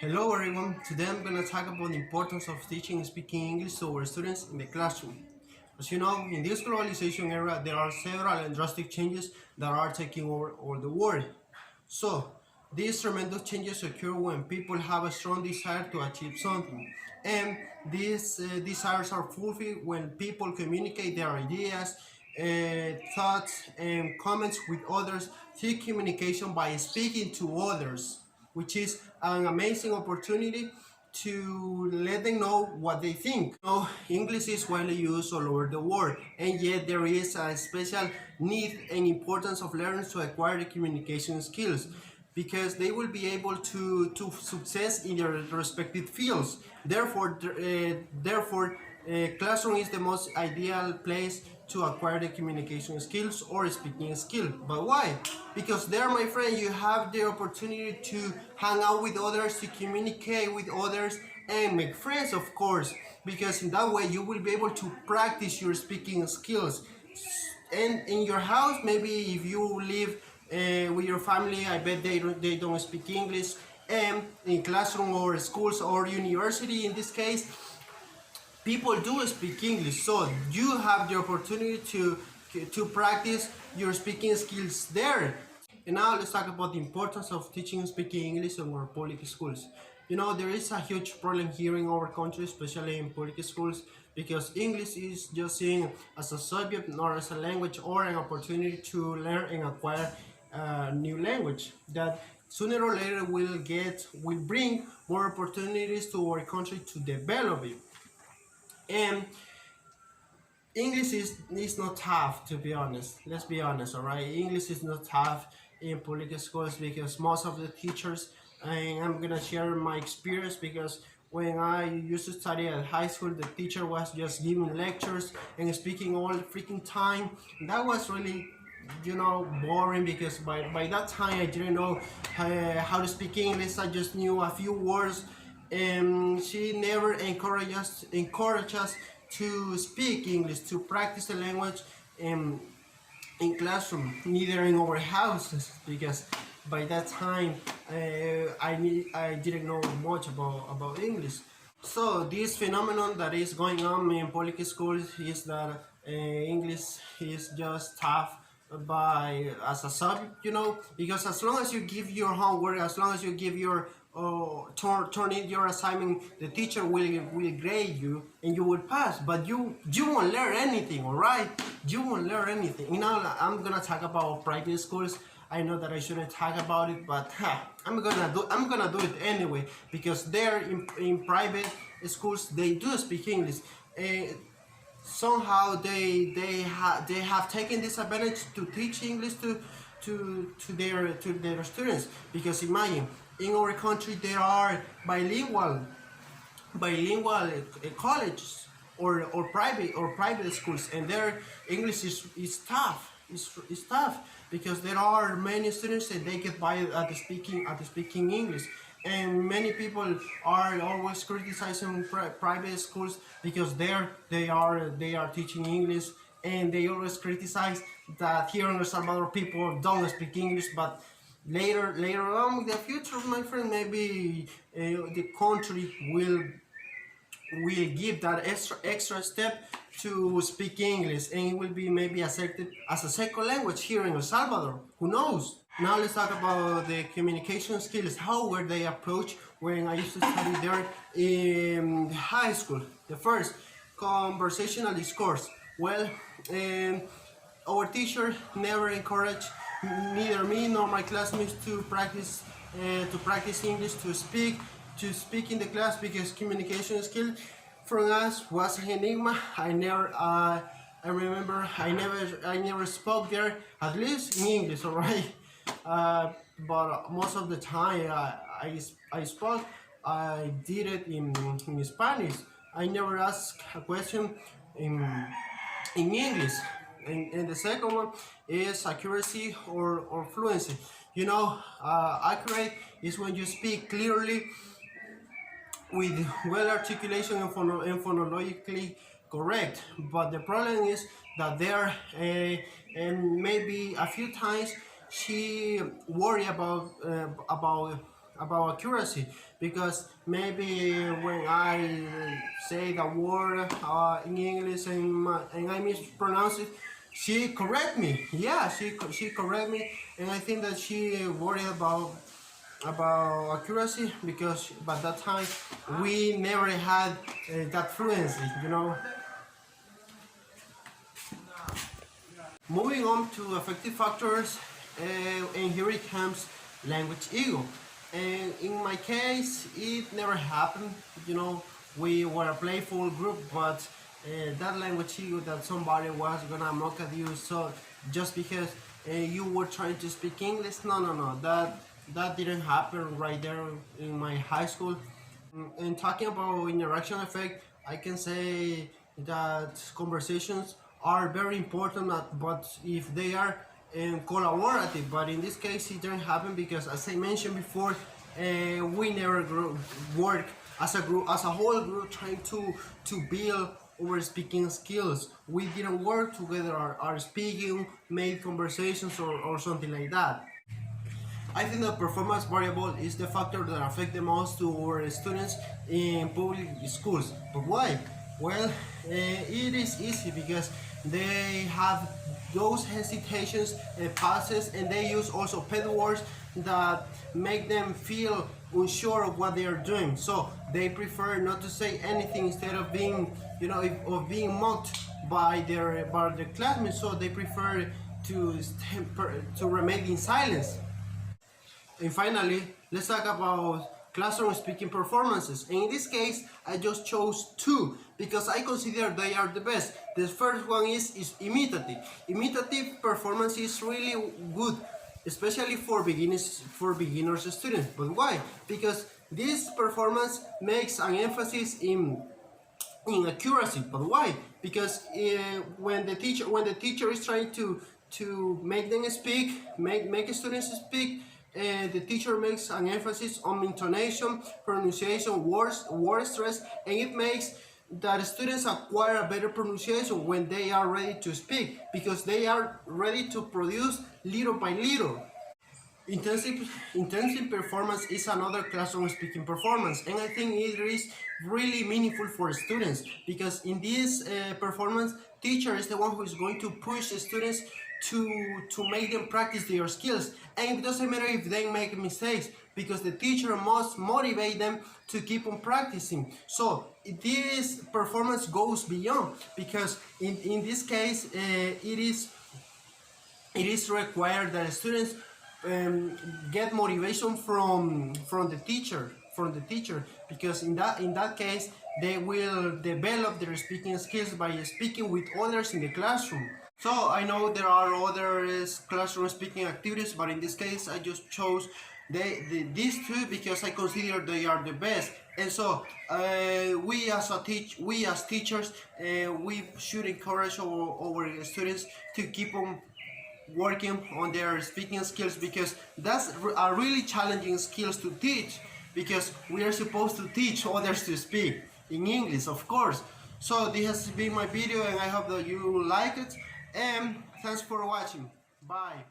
Hello everyone, today I'm going to talk about the importance of teaching and speaking English to our students in the classroom. As you know, in this globalization era, there are several and drastic changes that are taking over all the world. So, these tremendous changes occur when people have a strong desire to achieve something. And these desires are fulfilled when people communicate their ideas, thoughts, and comments with others through communication by speaking to others, which is an amazing opportunity to let them know what they think. English is widely used all over the world, and yet there is a special need and importance of learners to acquire the communication skills because they will be able to success in their respective fields. Therefore, classroom is the most ideal place to acquire the communication skills or speaking skill. But why? Because there, my friend, you have the opportunity to hang out with others, to communicate with others, and make friends, of course. Because in that way, you will be able to practice your speaking skills. And in your house, maybe if you live with your family, I bet they don't speak English. And in classroom or schools or university, in this case, people do speak English, so you have the opportunity to practice your speaking skills there. And now let's talk about the importance of teaching and speaking English in our public schools. There is a huge problem here in our country, especially in public schools, because English is just seen as a subject, not as a language or an opportunity to learn and acquire a new language that sooner or later will bring more opportunities to our country to develop it. And English is not tough, to be honest. Let's be honest, all right? English is not tough in public schools because most of the teachers, and I'm gonna share my experience because when I used to study at high school, the teacher was just giving lectures and speaking all the freaking time. That was really, boring because by that time I didn't know how to speak English. I just knew a few words, and she never encouraged us to speak English, to practice the language in classroom, neither in our houses, because by that time I didn't know much about English. So this phenomenon that is going on in public schools is that English is just tough by as a subject, because as long as you give your homework, as long as you give your turn in your assignment, the teacher will grade you and you will pass. But you won't learn anything, all right? You won't learn anything. I'm gonna talk about private schools. I know that I shouldn't talk about it, but I'm gonna do it anyway because there in private schools they do speak English. Somehow they have taken this advantage to teach English to their students, because imagine in our country there are bilingual colleges or private schools, and their English is tough. It's tough because there are many students that they get by at the speaking English, and many people are always criticizing private schools because they are teaching English, and they always criticize that here in El Salvador people don't speak English. But later on in the future, my friend, maybe the country will give that extra step to speak English, and it will be maybe accepted as a second language here in El Salvador. Who knows? Now let's talk about the communication skills. How were they approached when I used to study there in high school? The first, conversational discourse. Well, our teacher never encouraged neither me nor my classmates to practice English, to speak in the class, because communication skill from us was an enigma. I remember I never spoke there, at least in English, all right. But most of the time I spoke, I did it in Spanish. I never asked a question in English. And the second one is accuracy or fluency. Accurate is when you speak clearly with well articulation and phonologically correct. But the problem is that there, and maybe a few times she worried about about accuracy, because maybe when I say the word in English and I mispronounce it, she correct me. Yeah, she correct me, and I think that she worried about accuracy, because by that time we never had that fluency, you know. Moving on to affective factors, and here it comes language ego. And in my case, it never happened. You know, we were a playful group, but that language ego that somebody was gonna mock at you, so just because you were trying to speak English, no, that didn't happen right there in my high school. And talking about interaction effect, I can say that conversations are very important, but if they are collaborative. But in this case, it didn't happen because, as I mentioned before, we never work as a group, as a whole group, trying to build our speaking skills. We didn't work together, our speaking, made conversations, or something like that. I think the performance variable is the factor that affects the most to our students in public schools. But why? Well, it is easy because they have those hesitations and pauses, and they use also pet words that make them feel unsure of what they are doing. So they prefer not to say anything instead of being, of being mocked by their classmates. So they prefer to remain in silence. And finally, let's talk about classroom speaking performances. And in this case, I just chose two because I consider they are the best. The first one is imitative. Imitative performance is really good, especially for beginners students. But why? Because this performance makes an emphasis in accuracy. But why? Because when the teacher is trying to make them speak, make students speak, the teacher makes an emphasis on intonation, pronunciation, word stress, and it makes that students acquire a better pronunciation when they are ready to speak, because they are ready to produce little by little. Intensive performance is another classroom speaking performance, and I think it is really meaningful for students, because in this performance, teacher is the one who is going to push the students to make them practice their skills, and it doesn't matter if they make mistakes, because the teacher must motivate them to keep on practicing. So this performance goes beyond, because in this case it is required that students get motivation from the teacher, because in that case they will develop their speaking skills by speaking with others in the classroom. So I know there are other classroom speaking activities, but in this case I just chose these two because I consider they are the best. And so we as teachers, we should encourage our students to keep on working on their speaking skills, because that's a really challenging skills to teach, because we are supposed to teach others to speak in English, of course. So this has been my video, and I hope that you like it, and thanks for watching. Bye.